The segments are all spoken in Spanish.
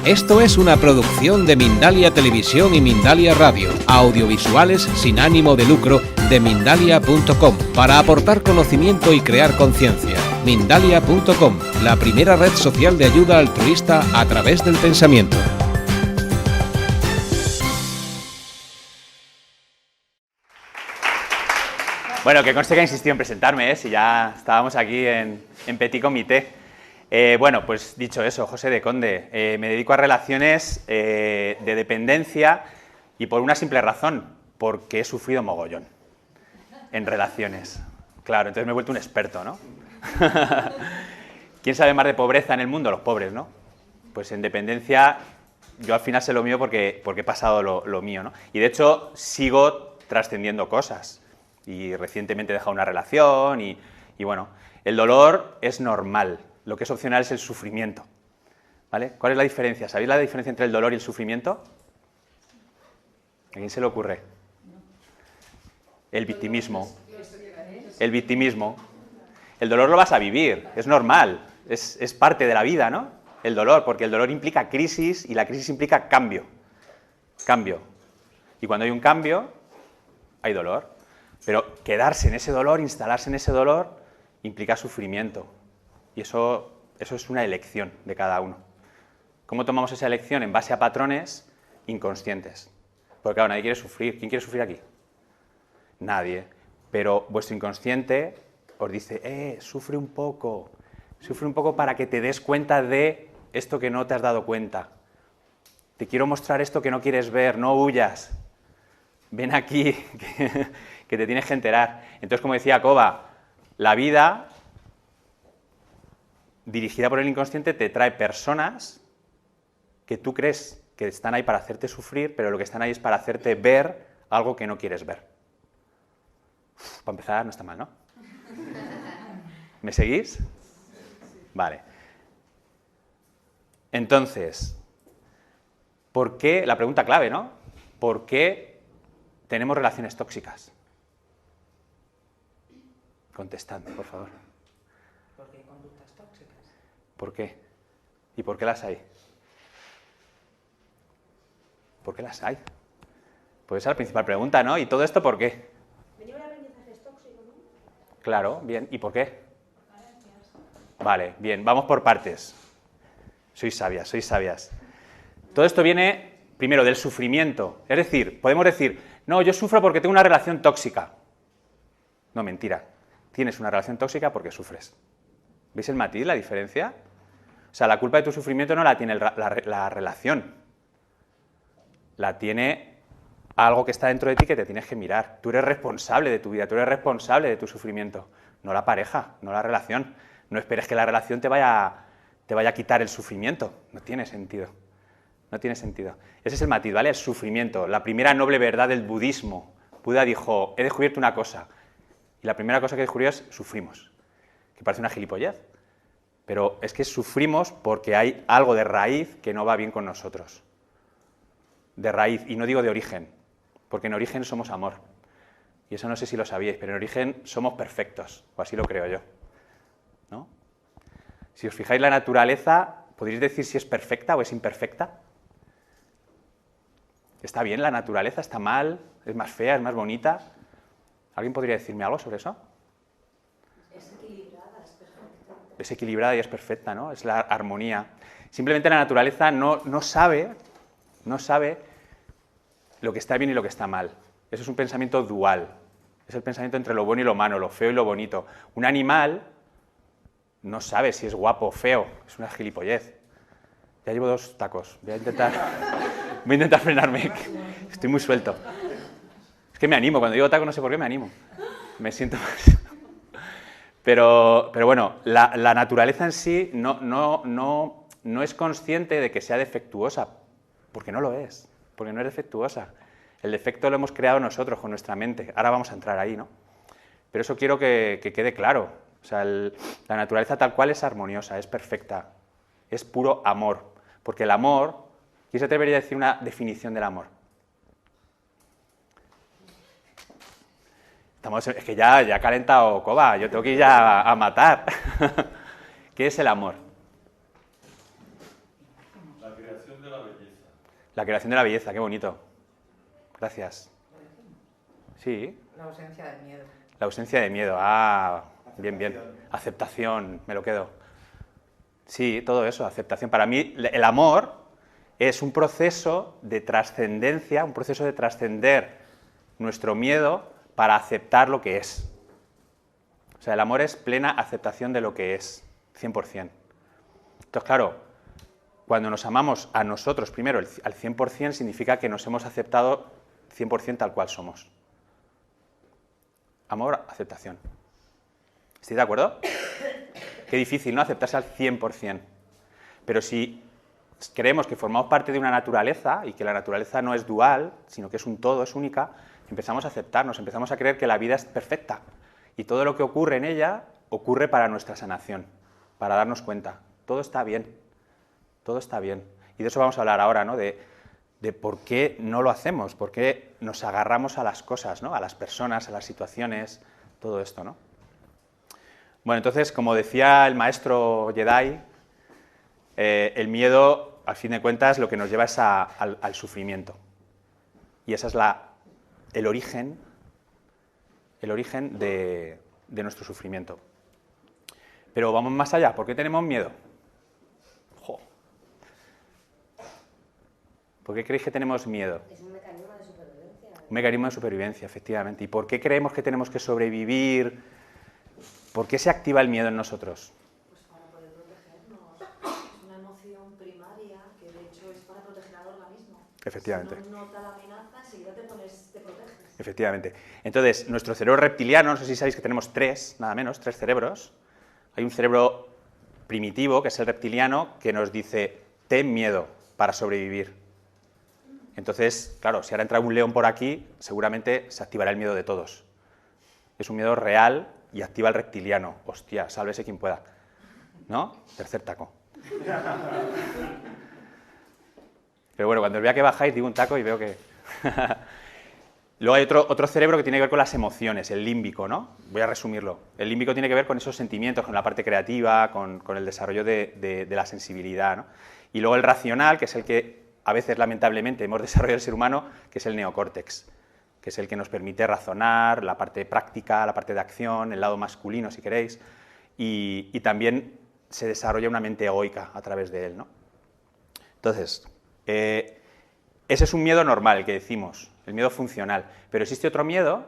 Esto es una producción de Mindalia Televisión y Mindalia Radio, audiovisuales sin ánimo de lucro de Mindalia.com, para aportar conocimiento y crear conciencia. Mindalia.com, la primera red social de ayuda altruista a través del pensamiento. Bueno, que conste que ha insistido en presentarme, si ya estábamos aquí en petit comité. Bueno, pues dicho eso, José de Conde, me dedico a relaciones de dependencia y por una simple razón, porque he sufrido mogollón en relaciones. Claro, entonces me he vuelto un experto, ¿no? ¿Quién sabe más de pobreza en el mundo? Los pobres, ¿no? Pues en dependencia yo al final sé lo mío porque he pasado lo mío, ¿no? Y de hecho sigo trascendiendo cosas. Y recientemente he dejado una relación y bueno, el dolor es normal, lo que es opcional es el sufrimiento, ¿vale? ¿Cuál es la diferencia? ¿Sabéis la diferencia entre el dolor y el sufrimiento? ¿A quién se le ocurre? El victimismo. El victimismo. El dolor lo vas a vivir, es normal, es parte de la vida, ¿no? El dolor, porque el dolor implica crisis y la crisis implica cambio. Cambio. Y cuando hay un cambio, hay dolor. Pero quedarse en ese dolor, instalarse en ese dolor, implica sufrimiento. Y eso es una elección de cada uno. ¿Cómo tomamos esa elección? En base a patrones inconscientes. Porque claro, nadie quiere sufrir. ¿Quién quiere sufrir aquí? Nadie. Pero vuestro inconsciente os dice, sufre un poco para que te des cuenta de esto que no te has dado cuenta. Te quiero mostrar esto que no quieres ver, no huyas. Ven aquí, que te tienes que enterar. Entonces, como decía Koba, la vida, dirigida por el inconsciente, te trae personas que tú crees que están ahí para hacerte sufrir, pero lo que están ahí es para hacerte ver algo que no quieres ver. Para empezar, no está mal, ¿no? ¿Me seguís? Vale. Entonces, ¿por qué? La pregunta clave, ¿no? ¿Por qué tenemos relaciones tóxicas? Contestadme, por favor. ¿Por qué hay conductas tóxicas? ¿Por qué? ¿Y por qué las hay? ¿Por qué las hay? Pues esa es la principal pregunta, ¿no? ¿Y todo esto por qué? Venía un aprendizaje tóxico, ¿no? Claro, bien. ¿Y por qué? Vale, bien. Vamos por partes. Sois sabias. Todo esto viene, primero, del sufrimiento. Es decir, podemos decir, no, yo sufro porque tengo una relación tóxica. No, mentira. Tienes una relación tóxica porque sufres. ¿Veis el matiz, la diferencia? O sea, la culpa de tu sufrimiento no la tiene la relación. La tiene algo que está dentro de ti que te tienes que mirar. Tú eres responsable de tu vida, tú eres responsable de tu sufrimiento. No la pareja, no la relación. No esperes que la relación te vaya a quitar el sufrimiento. No tiene sentido. No tiene sentido. Ese es el matiz, ¿vale? El sufrimiento. La primera noble verdad del budismo. Buda dijo, he descubierto una cosa. Y la primera cosa que descubrió es sufrimos, que parece una gilipollez, pero es que sufrimos porque hay algo de raíz que no va bien con nosotros. De raíz, y no digo de origen, porque en origen somos amor. Y eso no sé si lo sabíais, pero en origen somos perfectos, o así lo creo yo, ¿no? Si os fijáis la naturaleza, ¿podríais decir si es perfecta o es imperfecta? ¿Está bien la naturaleza? ¿Está mal? ¿Es más fea? ¿Es más bonita? ¿Alguien podría decirme algo sobre eso? Es equilibrada, es perfecta. Es equilibrada y es perfecta, ¿no? Es la armonía. Simplemente la naturaleza no sabe lo que está bien y lo que está mal. Eso es un pensamiento dual. Es el pensamiento entre lo bueno y lo malo, lo feo y lo bonito. Un animal no sabe si es guapo o feo, es una gilipollez. Ya llevo 2 tacos, voy a intentar frenarme, estoy muy suelto. Es que me animo, cuando digo taco no sé por qué me animo. Me siento más. Pero bueno, la naturaleza en sí no es consciente de que sea defectuosa, porque no lo es, porque no es defectuosa. El defecto lo hemos creado nosotros con nuestra mente. Ahora vamos a entrar ahí, ¿no? Pero eso quiero que quede claro. O sea, la naturaleza tal cual es armoniosa, es perfecta, es puro amor. Porque el amor, ¿quién se atrevería a decir una definición del amor? Es que ya ha calentado Koba, yo tengo que ir ya a matar. ¿Qué es el amor? La creación creación de la belleza. La creación de la belleza, qué bonito. Gracias. Sí. La ausencia de miedo. La ausencia de miedo. Ah, bien, bien. Aceptación, me lo quedo. Sí, todo eso, aceptación. Para mí, el amor es un proceso de trascendencia, un proceso de trascender nuestro miedo para aceptar lo que es. O sea, el amor es plena aceptación de lo que es, 100%. Entonces, claro, cuando nos amamos a nosotros primero al 100% significa que nos hemos aceptado 100% tal cual somos. Amor, aceptación. ¿Estáis de acuerdo? Qué difícil, ¿no? Aceptarse al 100%. Pero si creemos que formamos parte de una naturaleza y que la naturaleza no es dual, sino que es un todo, es única, empezamos a aceptarnos, empezamos a creer que la vida es perfecta y todo lo que ocurre en ella ocurre para nuestra sanación, para darnos cuenta. Todo está bien, todo está bien. Y de eso vamos a hablar ahora, ¿no? De por qué no lo hacemos, por qué nos agarramos a las cosas, ¿no? A las personas, a las situaciones, todo esto, ¿no? Bueno, entonces, como decía el maestro Jedi, el miedo, al fin de cuentas, lo que nos lleva es al sufrimiento. Y ese es el origen de nuestro sufrimiento. Pero vamos más allá. ¿Por qué tenemos miedo? ¡Jo! ¿Por qué creéis que tenemos miedo? Es un mecanismo de supervivencia. Un mecanismo de supervivencia, efectivamente. ¿Y por qué creemos que tenemos que sobrevivir? ¿Por qué se activa el miedo en nosotros? Pues para poder protegernos. Es una emoción primaria que de hecho es para proteger al organismo. Efectivamente. Si no nota la amenaza, enseguida te proteges. Efectivamente. Entonces, nuestro cerebro reptiliano, no sé si sabéis que tenemos nada menos, tres cerebros. Hay un cerebro primitivo, que es el reptiliano, que nos dice, ten miedo para sobrevivir. Entonces, claro, si ahora entra un león por aquí, seguramente se activará el miedo de todos. Es un miedo real y activa el reptiliano. Hostia, sálvese quien pueda. ¿No? Tercer taco. Pero bueno, cuando os vea que bajáis, digo un taco y veo que... Luego hay otro cerebro que tiene que ver con las emociones, el límbico, ¿no? Voy a resumirlo. El límbico tiene que ver con esos sentimientos, con la parte creativa, con el desarrollo de la sensibilidad, ¿no? Y luego el racional, que es el que a veces, lamentablemente, hemos desarrollado el ser humano, que es el neocórtex, que es el que nos permite razonar, la parte práctica, la parte de acción, el lado masculino, si queréis, y también se desarrolla una mente egoica a través de él, ¿no? Entonces, ese es un miedo normal, el que decimos, el miedo funcional. Pero existe otro miedo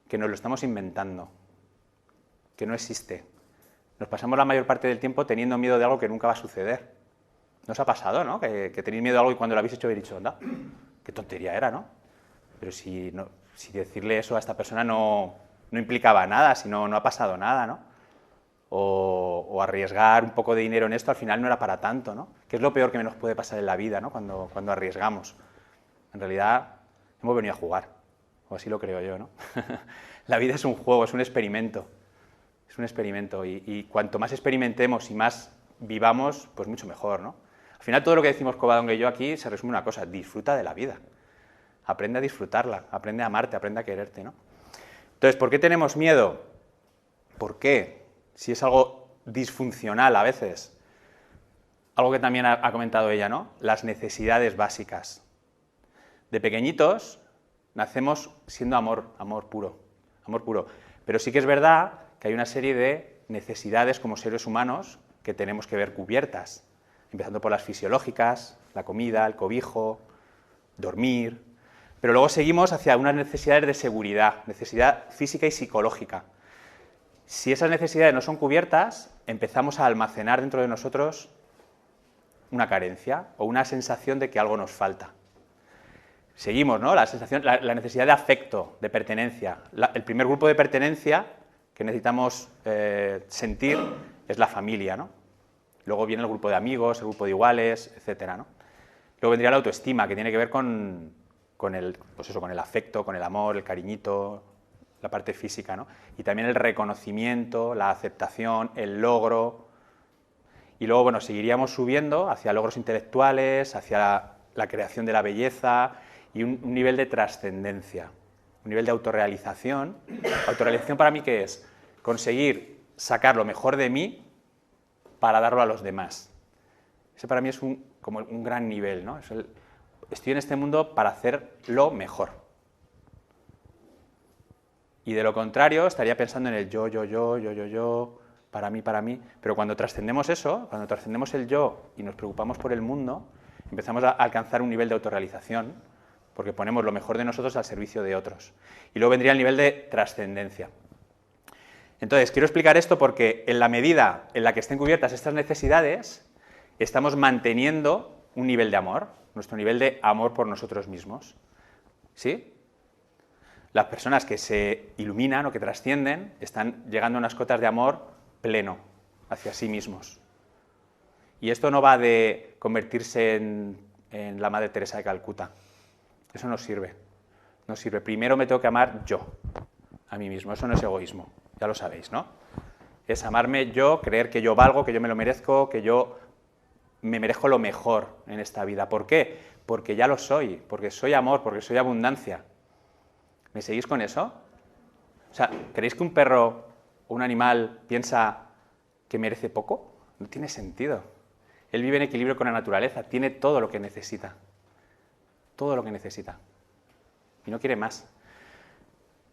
que nos lo estamos inventando, que no existe. Nos pasamos la mayor parte del tiempo teniendo miedo de algo que nunca va a suceder. ¿No os ha pasado, no? Que tenéis miedo de algo y cuando lo habéis hecho habéis dicho, anda, qué tontería era, ¿no? Pero si decirle eso a esta persona no implicaba nada, si no ha pasado nada, ¿no? O arriesgar un poco de dinero en esto al final no era para tanto, ¿no? Que es lo peor que nos puede pasar en la vida, ¿no? Cuando arriesgamos. En realidad hemos venido a jugar, o así lo creo yo, ¿no? La vida es un juego, es un experimento. Es un experimento y cuanto más experimentemos y más vivamos, pues mucho mejor, ¿no? Al final todo lo que decimos Covadonga y yo aquí se resume en una cosa, disfruta de la vida. Aprende a disfrutarla, aprende a amarte, aprende a quererte, ¿no? Entonces, ¿por qué tenemos miedo? ¿Por qué? Si es algo disfuncional a veces. Algo que también ha comentado ella, ¿no? Las necesidades básicas. De pequeñitos nacemos siendo amor puro, amor puro. Pero sí que es verdad que hay una serie de necesidades como seres humanos que tenemos que ver cubiertas, empezando por las fisiológicas, la comida, el cobijo, dormir, pero luego seguimos hacia unas necesidades de seguridad, necesidad física y psicológica. Si esas necesidades no son cubiertas, empezamos a almacenar dentro de nosotros una carencia o una sensación de que algo nos falta. Seguimos, ¿no? La necesidad de afecto, de pertenencia. El primer grupo de pertenencia que necesitamos sentir es la familia, ¿no? Luego viene el grupo de amigos, el grupo de iguales, etcétera, ¿no? Luego vendría la autoestima, que tiene que ver con el afecto, con el amor, el cariñito, la parte física, ¿no? Y también el reconocimiento, la aceptación, el logro. Y luego, bueno, seguiríamos subiendo hacia logros intelectuales, hacia la creación de la belleza y un nivel de trascendencia, un nivel de autorrealización. Autorrealización para mí, ¿qué es? Conseguir sacar lo mejor de mí para darlo a los demás. Ese para mí es un como un gran nivel, ¿no? Estoy en este mundo para hacerlo mejor. Y de lo contrario, estaría pensando en el yo, para mí. Pero cuando trascendemos eso, cuando trascendemos el yo y nos preocupamos por el mundo, empezamos a alcanzar un nivel de autorrealización, porque ponemos lo mejor de nosotros al servicio de otros. Y luego vendría el nivel de trascendencia. Entonces, quiero explicar esto porque en la medida en la que estén cubiertas estas necesidades, estamos manteniendo un nivel de amor, nuestro nivel de amor por nosotros mismos. ¿Sí? Las personas que se iluminan o que trascienden están llegando a unas cotas de amor pleno hacia sí mismos. Y esto no va de convertirse en la Madre Teresa de Calcuta. Eso no sirve. No sirve. Primero me tengo que amar yo, a mí mismo. Eso no es egoísmo. Ya lo sabéis, ¿no? Es amarme yo, creer que yo valgo, que yo me lo merezco, que yo me merezco lo mejor en esta vida. ¿Por qué? Porque ya lo soy, porque soy amor, porque soy abundancia. ¿Me seguís con eso? O sea, ¿creéis que un perro o un animal piensa que merece poco? No tiene sentido. Él vive en equilibrio con la naturaleza, tiene todo lo que necesita. Todo lo que necesita. Y no quiere más.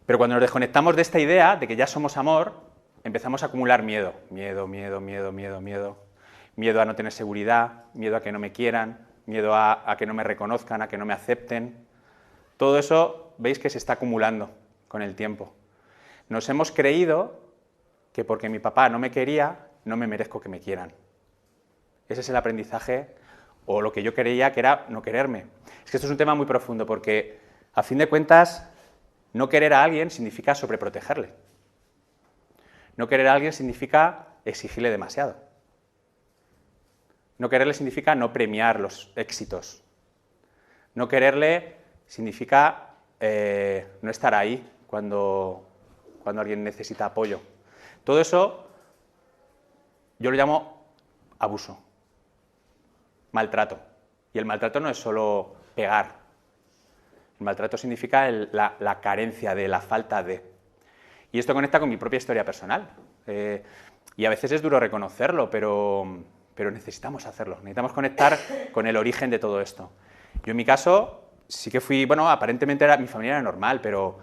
Pero cuando nos desconectamos de esta idea de que ya somos amor, empezamos a acumular miedo. Miedo. Miedo a no tener seguridad, miedo a que no me quieran, miedo a que no me reconozcan, a que no me acepten. Todo eso veis que se está acumulando con el tiempo. Nos hemos creído que porque mi papá no me quería, no me merezco que me quieran. Ese es el aprendizaje, o lo que yo creía que era no quererme. Es que esto es un tema muy profundo, porque a fin de cuentas, no querer a alguien significa sobreprotegerle. No querer a alguien significa exigirle demasiado. No quererle significa no premiar los éxitos. No quererle significa no estar ahí cuando alguien necesita apoyo. Todo eso yo lo llamo abuso, maltrato. Y el maltrato no es solo pegar. El maltrato significa la carencia de, la falta de. Y esto conecta con mi propia historia personal. Y a veces es duro reconocerlo, pero necesitamos hacerlo. Necesitamos conectar con el origen de todo esto. Yo en mi caso sí que fui, bueno, aparentemente mi familia era normal, pero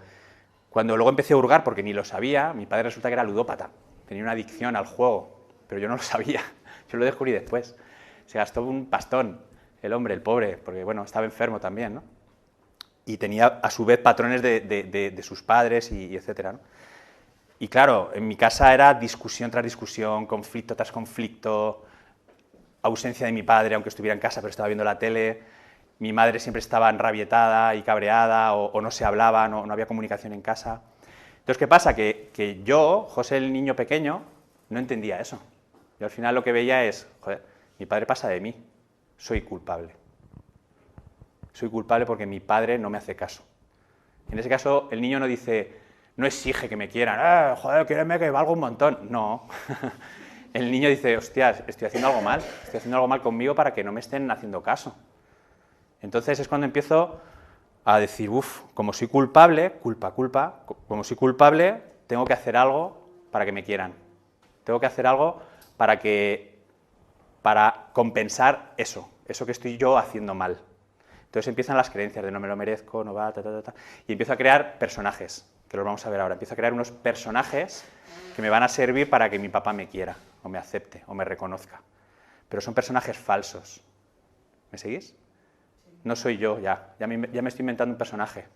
cuando luego empecé a hurgar, porque ni lo sabía, mi padre resulta que era ludópata. Tenía una adicción al juego, pero yo no lo sabía. Yo lo descubrí después. Se gastó un pastón, el hombre, el pobre, porque bueno, estaba enfermo también, ¿no? Y tenía a su vez patrones de sus padres y etcétera, ¿no? Y claro, en mi casa era discusión tras discusión, conflicto tras conflicto, ausencia de mi padre, aunque estuviera en casa, pero estaba viendo la tele. Mi madre siempre estaba enrabietada y cabreada, o no se hablaba, no había comunicación en casa. Entonces, ¿qué pasa? Que yo, José el niño pequeño, no entendía eso. Yo al final lo que veía es, joder, mi padre pasa de mí, soy culpable. Soy culpable porque mi padre no me hace caso. En ese caso, el niño no dice, no exige que me quieran, joder, quiéreme que valgo un montón. No. El niño dice, hostias, estoy haciendo algo mal conmigo para que no me estén haciendo caso. Entonces es cuando empiezo a decir, como soy culpable, como soy culpable, tengo que hacer algo para que me quieran. Tengo que hacer algo para compensar eso que estoy yo haciendo mal. Entonces empiezan las creencias de no me lo merezco, no va, y empiezo a crear personajes, que los vamos a ver ahora. Empiezo a crear unos personajes que me van a servir para que mi papá me quiera, o me acepte, o me reconozca. Pero son personajes falsos. ¿Me seguís? No soy yo ya me estoy inventando un personaje.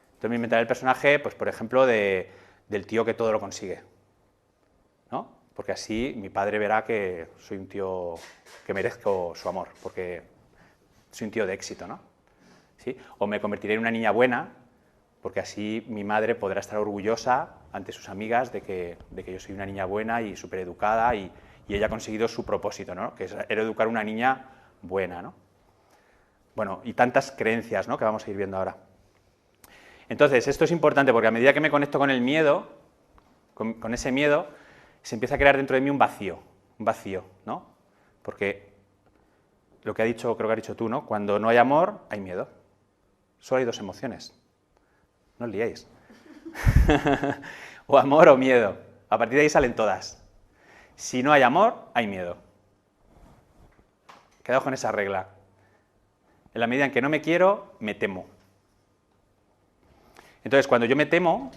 Entonces me inventaré el personaje, pues por ejemplo, del tío que todo lo consigue, ¿no? Porque así mi padre verá que soy un tío que merezco su amor, porque soy un tío de éxito, ¿no? ¿Sí? O me convertiré en una niña buena, porque así mi madre podrá estar orgullosa ante sus amigas de que yo soy una niña buena y súper educada y ella ha conseguido su propósito, ¿no? Que era educar a una niña buena, ¿no? Bueno, y tantas creencias, ¿no?, que vamos a ir viendo ahora. Entonces, esto es importante porque a medida que me conecto con el miedo, con ese miedo, se empieza a crear dentro de mí un vacío, ¿no? Porque lo que creo que has dicho tú, ¿no? Cuando no hay amor, hay miedo. Solo hay dos emociones. No os liéis. O amor o miedo. A partir de ahí salen todas. Si no hay amor, hay miedo. Quedaos con esa regla. En la medida en que no me quiero, me temo. Entonces, cuando yo me temo,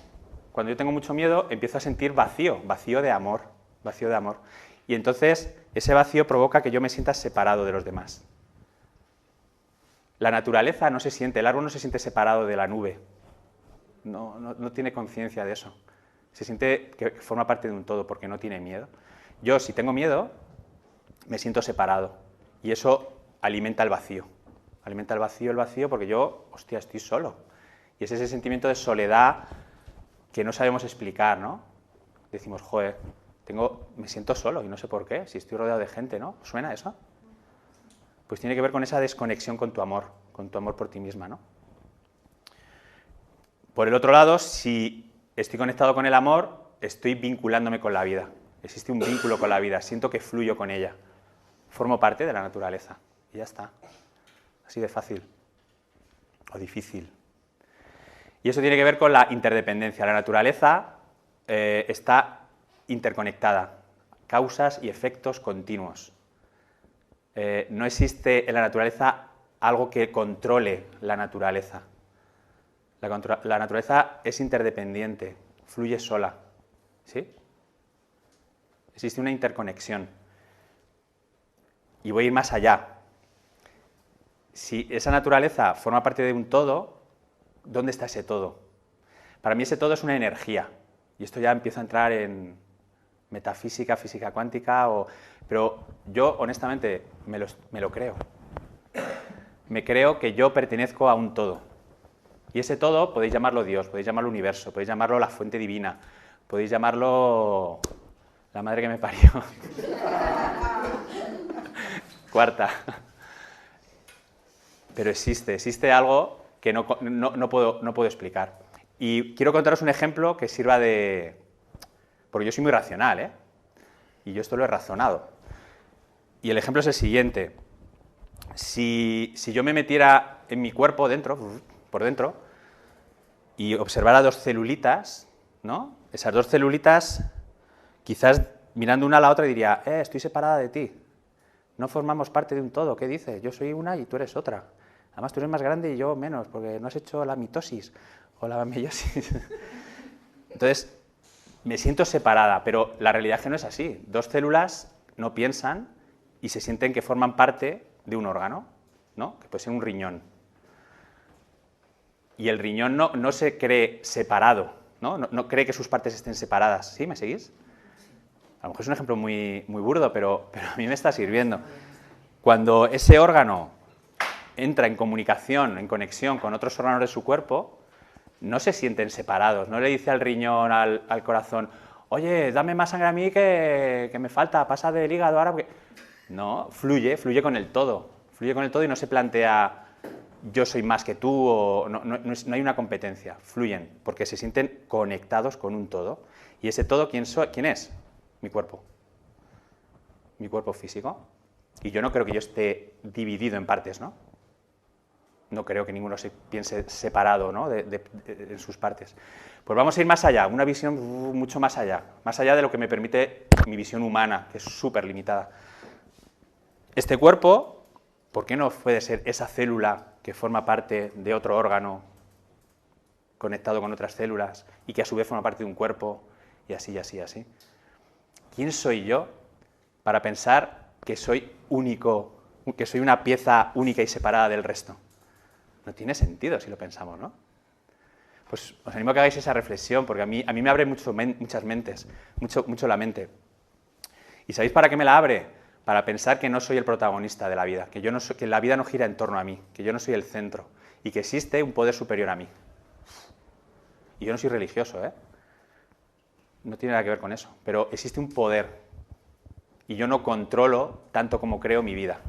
cuando yo tengo mucho miedo, empiezo a sentir vacío, vacío de amor, vacío de amor. Y entonces, ese vacío provoca que yo me sienta separado de los demás. La naturaleza no se siente, el árbol no se siente separado de la nube. No tiene conciencia de eso. Se siente que forma parte de un todo porque no tiene miedo. Yo, si tengo miedo, me siento separado. Y eso alimenta el vacío. Alimenta el vacío porque yo, hostia, estoy solo. Y es ese sentimiento de soledad que no sabemos explicar, ¿no? Decimos, joder, me siento solo y no sé por qué, si estoy rodeado de gente, ¿no? ¿Suena eso? Pues tiene que ver con esa desconexión con tu amor por ti misma, ¿no? Por el otro lado, si estoy conectado con el amor, estoy vinculándome con la vida. Existe un vínculo con la vida, siento que fluyo con ella. Formo parte de la naturaleza y ya está. Así de fácil o difícil. Y eso tiene que ver con la interdependencia. La naturaleza está interconectada, causas y efectos continuos. No existe en la naturaleza algo que controle la naturaleza. La naturaleza es interdependiente, fluye sola. ¿Sí? Existe una interconexión. Y voy a ir más allá. Si esa naturaleza forma parte de un todo, ¿dónde está ese todo? Para mí ese todo es una energía. Y esto ya empieza a entrar en metafísica, física cuántica, pero yo honestamente me lo creo. Me creo que yo pertenezco a un todo. Y ese todo podéis llamarlo Dios, podéis llamarlo universo, podéis llamarlo la fuente divina, podéis llamarlo la madre que me parió. Cuarta. Pero existe algo que no puedo explicar. Y quiero contaros un ejemplo que sirva de... Porque yo soy muy racional, ¿eh? Y yo esto lo he razonado. Y el ejemplo es el siguiente. Si yo me metiera en mi cuerpo por dentro, y observara dos celulitas, ¿no? Esas dos celulitas, quizás mirando una a la otra diría, estoy separada de ti. No formamos parte de un todo. ¿Qué dices? Yo soy una y tú eres otra. Además, tú eres más grande y yo menos, porque no has hecho la mitosis o la meiosis. Entonces, me siento separada, pero la realidad es que no es así. Dos células no piensan y se sienten que forman parte de un órgano, ¿no? Que puede ser un riñón. Y el riñón no se cree separado, ¿no? No cree que sus partes estén separadas. ¿Sí? ¿Me seguís? A lo mejor es un ejemplo muy, muy burdo, pero a mí me está sirviendo. Cuando ese órgano entra en comunicación, en conexión con otros órganos de su cuerpo, no se sienten separados. No le dice al riñón, al corazón, oye, dame más sangre a mí que me falta, pasa del hígado ahora. Porque... No, fluye con el todo. Fluye con el todo y no se plantea yo soy más que tú o no hay una competencia. Fluyen porque se sienten conectados con un todo. ¿Y ese todo quién es? Mi cuerpo. Mi cuerpo físico. Y yo no creo que yo esté dividido en partes, ¿no? No creo que ninguno se piense separado, ¿no? en sus partes. Pues vamos a ir más allá, una visión mucho más allá de lo que me permite mi visión humana, que es súper limitada. Este cuerpo, ¿por qué no puede ser esa célula que forma parte de otro órgano conectado con otras células y que a su vez forma parte de un cuerpo y así, y así, y así? ¿Quién soy yo para pensar que soy único, que soy una pieza única y separada del resto? No tiene sentido si lo pensamos, ¿no? Pues os animo a que hagáis esa reflexión, porque a mí me abre muchas mentes, mucho la mente. ¿Y sabéis para qué me la abre? Para pensar que no soy el protagonista de la vida, que la vida no gira en torno a mí, que yo no soy el centro, y que existe un poder superior a mí. Y yo no soy religioso, ¿eh? No tiene nada que ver con eso, pero existe un poder, y yo no controlo tanto como creo mi vida.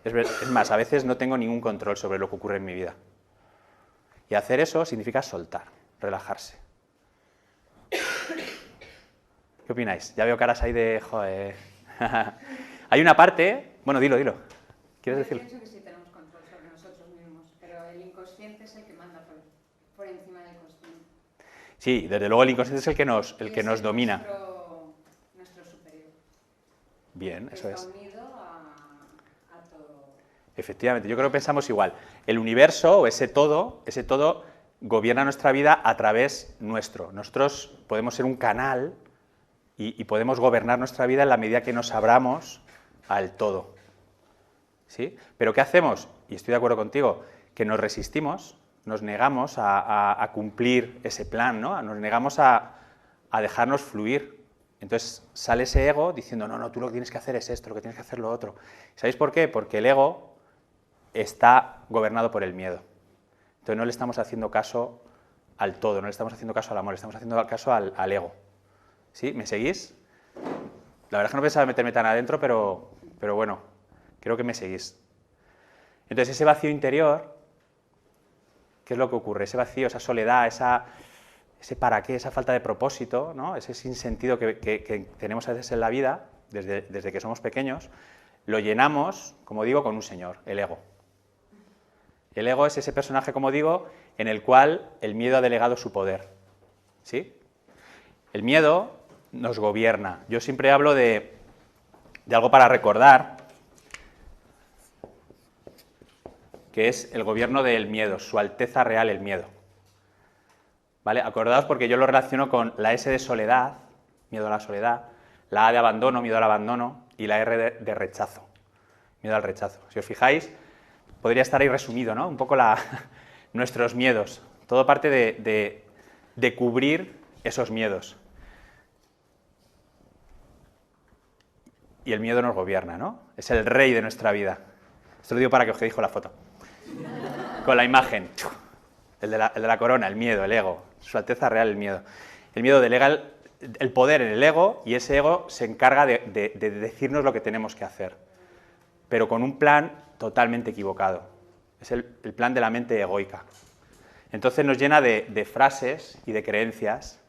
Es más, a veces no tengo ningún control sobre lo que ocurre en mi vida. Y hacer eso significa soltar, relajarse. ¿Qué opináis? Ya veo caras ahí de... joder. Hay una parte... Bueno, dilo. ¿Quieres decirlo? Yo pienso que sí tenemos control sobre nosotros mismos, pero el inconsciente es el que manda por encima del consciente. Sí, desde luego el inconsciente es el que nos domina. Nuestro superior. Bien, eso es. Está unido Efectivamente, yo creo que pensamos igual. El universo o ese todo gobierna nuestra vida a través nuestro. Nosotros podemos ser un canal y podemos gobernar nuestra vida en la medida que nos abramos al todo. ¿Sí? Pero ¿qué hacemos? Y estoy de acuerdo contigo, que nos resistimos, nos negamos a cumplir ese plan, ¿no? Nos negamos a dejarnos fluir. Entonces sale ese ego diciendo, no, tú lo que tienes que hacer es esto, lo que tienes que hacer lo otro. ¿Sabéis por qué? Porque el ego está gobernado por el miedo. Entonces no le estamos haciendo caso al todo, no le estamos haciendo caso al amor, le estamos haciendo caso al ego. ¿Sí? ¿Me seguís? La verdad es que no pensaba meterme tan adentro, pero bueno, creo que me seguís. Entonces ese vacío interior, ¿qué es lo que ocurre? Ese vacío, esa soledad, ese para qué, esa falta de propósito, ¿no? Ese sinsentido que tenemos a veces en la vida, desde que somos pequeños, lo llenamos, como digo, con un señor, el ego. El ego es ese personaje, como digo, en el cual el miedo ha delegado su poder. ¿Sí? El miedo nos gobierna. Yo siempre hablo de algo para recordar, que es el gobierno del miedo, Su Alteza Real el Miedo. ¿Vale? Acordaos porque yo lo relaciono con la S de soledad, miedo a la soledad, la A de abandono, miedo al abandono, y la R de rechazo, miedo al rechazo. Si os fijáis, podría estar ahí resumido, ¿no? Un poco nuestros miedos. Todo parte de cubrir esos miedos. Y el miedo nos gobierna, ¿no? Es el rey de nuestra vida. Esto lo digo para que os quedéis con la foto. Con la imagen. El de la corona, el miedo, el ego. Su Alteza Real, el miedo. El miedo delega el poder en el ego y ese ego se encarga de decirnos lo que tenemos que hacer. Pero con un plan totalmente equivocado. Es el plan de la mente egoica. Entonces nos llena de frases y de creencias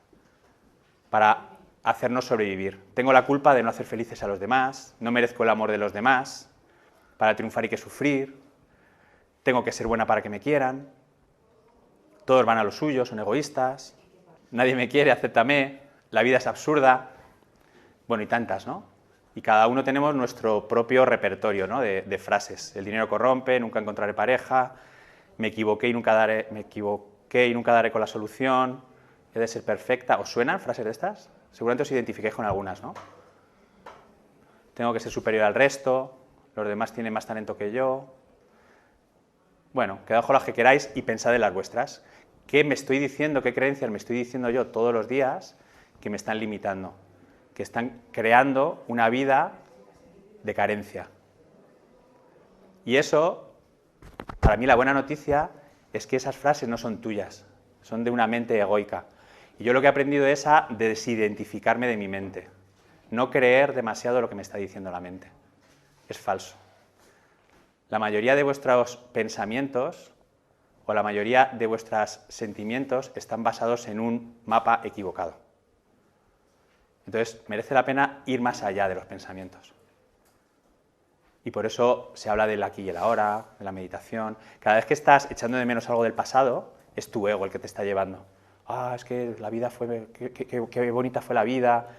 para hacernos sobrevivir. Tengo la culpa de no hacer felices a los demás, no merezco el amor de los demás, para triunfar hay que sufrir, tengo que ser buena para que me quieran, todos van a lo suyo, son egoístas, nadie me quiere, acéptame, la vida es absurda, bueno, y tantas, ¿no? Y cada uno tenemos nuestro propio repertorio, ¿no? de frases. El dinero corrompe, nunca encontraré pareja, me equivoqué y nunca daré con la solución, he de ser perfecta. ¿Os suenan frases de estas? Seguramente os identifiquéis con algunas, ¿no? Tengo que ser superior al resto, los demás tienen más talento que yo. Bueno, quedaos con las que queráis y pensad en las vuestras. ¿Qué me estoy diciendo, qué creencias me estoy diciendo yo todos los días que me están limitando? Que están creando una vida de carencia. Y eso, para mí la buena noticia es que esas frases no son tuyas, son de una mente egoica. Y yo lo que he aprendido es a desidentificarme de mi mente, no creer demasiado lo que me está diciendo la mente. Es falso. La mayoría de vuestros pensamientos o la mayoría de vuestros sentimientos están basados en un mapa equivocado. Entonces, merece la pena ir más allá de los pensamientos. Y por eso se habla del aquí y el ahora, de la meditación. Cada vez que estás echando de menos algo del pasado, es tu ego el que te está llevando. Es que la vida fue, qué bonita fue la vida,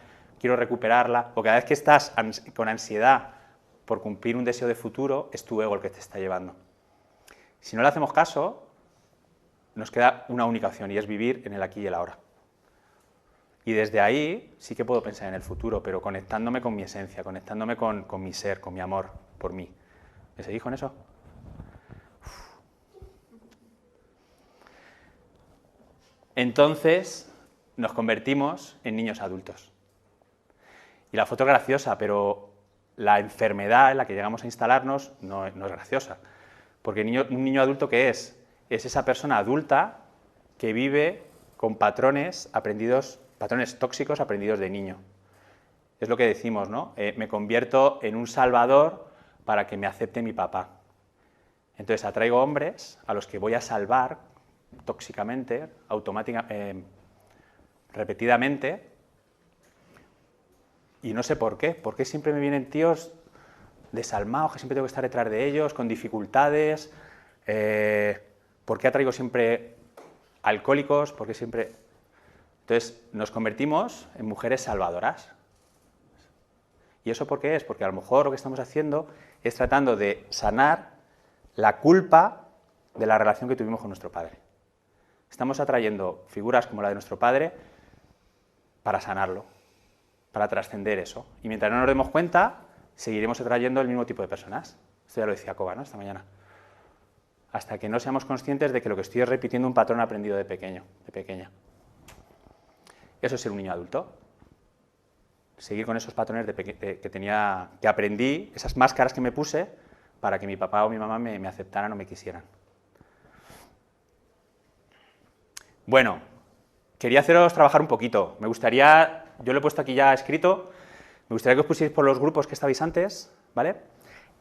quiero recuperarla. O cada vez que estás con ansiedad por cumplir un deseo de futuro, es tu ego el que te está llevando. Si no le hacemos caso, nos queda una única opción y es vivir en el aquí y el ahora. Y desde ahí sí que puedo pensar en el futuro, pero conectándome con mi esencia, conectándome con mi ser, con mi amor por mí. ¿Me seguís con eso? Entonces nos convertimos en niños adultos. Y la foto es graciosa, pero la enfermedad en la que llegamos a instalarnos no es graciosa. Porque un niño adulto, ¿qué es? Es esa persona adulta que vive con patrones aprendidos, patrones tóxicos aprendidos de niño. Es lo que decimos, ¿no? Me convierto en un salvador para que me acepte mi papá. Entonces atraigo hombres a los que voy a salvar tóxicamente, repetidamente, y no sé por qué. ¿Por qué siempre me vienen tíos desalmados, que siempre tengo que estar detrás de ellos, con dificultades? ¿Por qué atraigo siempre alcohólicos? ¿Por qué siempre...? Entonces, nos convertimos en mujeres salvadoras. ¿Y eso por qué es? Porque a lo mejor lo que estamos haciendo es tratando de sanar la culpa de la relación que tuvimos con nuestro padre. Estamos atrayendo figuras como la de nuestro padre para sanarlo, para trascender eso. Y mientras no nos demos cuenta, seguiremos atrayendo el mismo tipo de personas. Esto ya lo decía Koba, ¿no?, esta mañana. Hasta que no seamos conscientes de que lo que estoy es repitiendo un patrón aprendido de pequeño, de pequeña. Eso es ser un niño adulto. Seguir con esos patrones que aprendí, esas máscaras que me puse para que mi papá o mi mamá me aceptaran o me quisieran. Bueno, quería haceros trabajar un poquito. Me gustaría, yo lo he puesto aquí ya escrito, me gustaría que os pusierais por los grupos que estabais antes, ¿vale?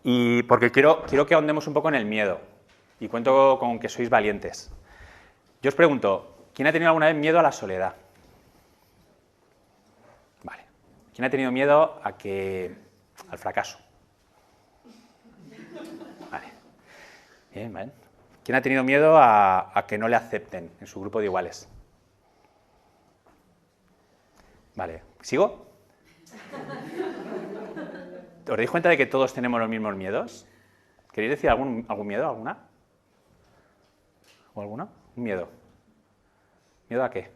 Y porque quiero que ahondemos un poco en el miedo. Y cuento con que sois valientes. Yo os pregunto, ¿quién ha tenido alguna vez miedo a la soledad? Vale. ¿Quién ha tenido miedo al fracaso? Vale. Bien, vale. ¿Quién ha tenido miedo a que no le acepten en su grupo de iguales? Vale. ¿Sigo? ¿Os dais cuenta de que todos tenemos los mismos miedos? ¿Queréis decir algún miedo, alguna? ¿O alguna? ¿Un miedo? ¿Miedo a qué?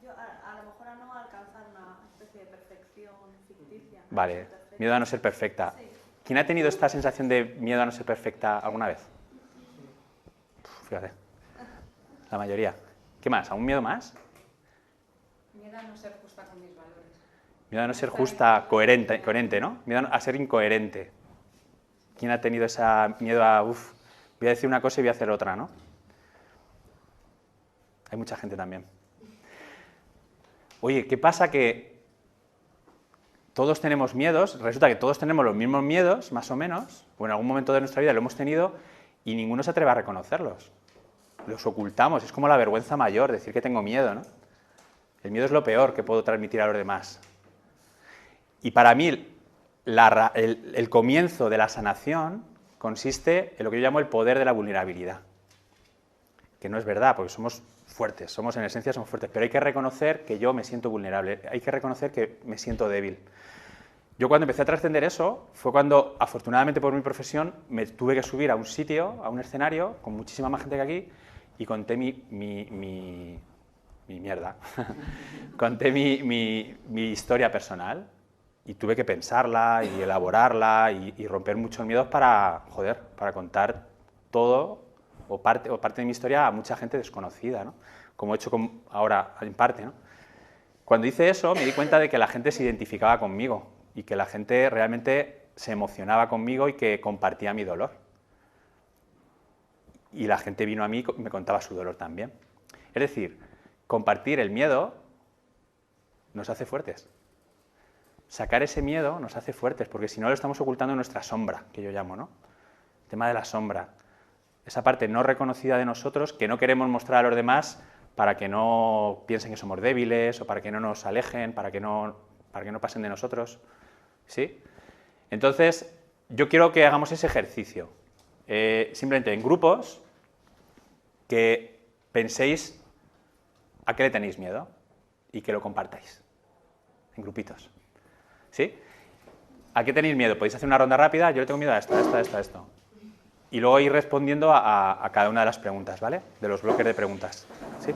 Yo a lo mejor a no alcanzar una especie de perfección ficticia. Vale, miedo a no ser perfecta. Sí. ¿Quién ha tenido esta sensación de miedo a no ser perfecta alguna vez? Fíjate, la mayoría. ¿Qué más? ¿Algún miedo más? Miedo a no ser justa con mis valores. Miedo a no ser justa, coherente, ¿no? Miedo a ser incoherente. ¿Quién ha tenido ese miedo a, voy a decir una cosa y voy a hacer otra, ¿no? Hay mucha gente también. Oye, ¿qué pasa? Que todos tenemos miedos, resulta que todos tenemos los mismos miedos, más o menos, o en algún momento de nuestra vida lo hemos tenido, y ninguno se atreve a reconocerlos. Los ocultamos, es como la vergüenza mayor, decir que tengo miedo, ¿no? El miedo es lo peor que puedo transmitir a los demás. Y para mí, el comienzo de la sanación consiste en lo que yo llamo el poder de la vulnerabilidad. Que no es verdad, porque somos fuertes, en esencia somos fuertes, pero hay que reconocer que yo me siento vulnerable, hay que reconocer que me siento débil. Yo cuando empecé a trascender eso, fue cuando, afortunadamente por mi profesión, me tuve que subir a un sitio, a un escenario, con muchísima más gente que aquí, y conté mi mierda, conté mi historia personal, y tuve que pensarla y elaborarla y romper muchos miedos para contar todo o parte de mi historia a mucha gente desconocida, ¿no? Como he hecho ahora en parte, ¿no? Cuando hice eso me di cuenta de que la gente se identificaba conmigo y que la gente realmente se emocionaba conmigo y que compartía mi dolor. Y la gente vino a mí y me contaba su dolor también. Es decir, compartir el miedo nos hace fuertes. Sacar ese miedo nos hace fuertes, porque si no lo estamos ocultando en nuestra sombra, que yo llamo, ¿no? El tema de la sombra. Esa parte no reconocida de nosotros que no queremos mostrar a los demás para que no piensen que somos débiles o para que no nos alejen, para que no pasen de nosotros. ¿Sí? Entonces, yo quiero que hagamos ese ejercicio. Simplemente en grupos que penséis a qué le tenéis miedo y que lo compartáis. En grupitos. ¿Sí? ¿A qué tenéis miedo? Podéis hacer una ronda rápida. Yo le tengo miedo a esto, a esto. Y luego ir respondiendo a cada una de las preguntas, ¿vale? De los bloques de preguntas. ¿Sí?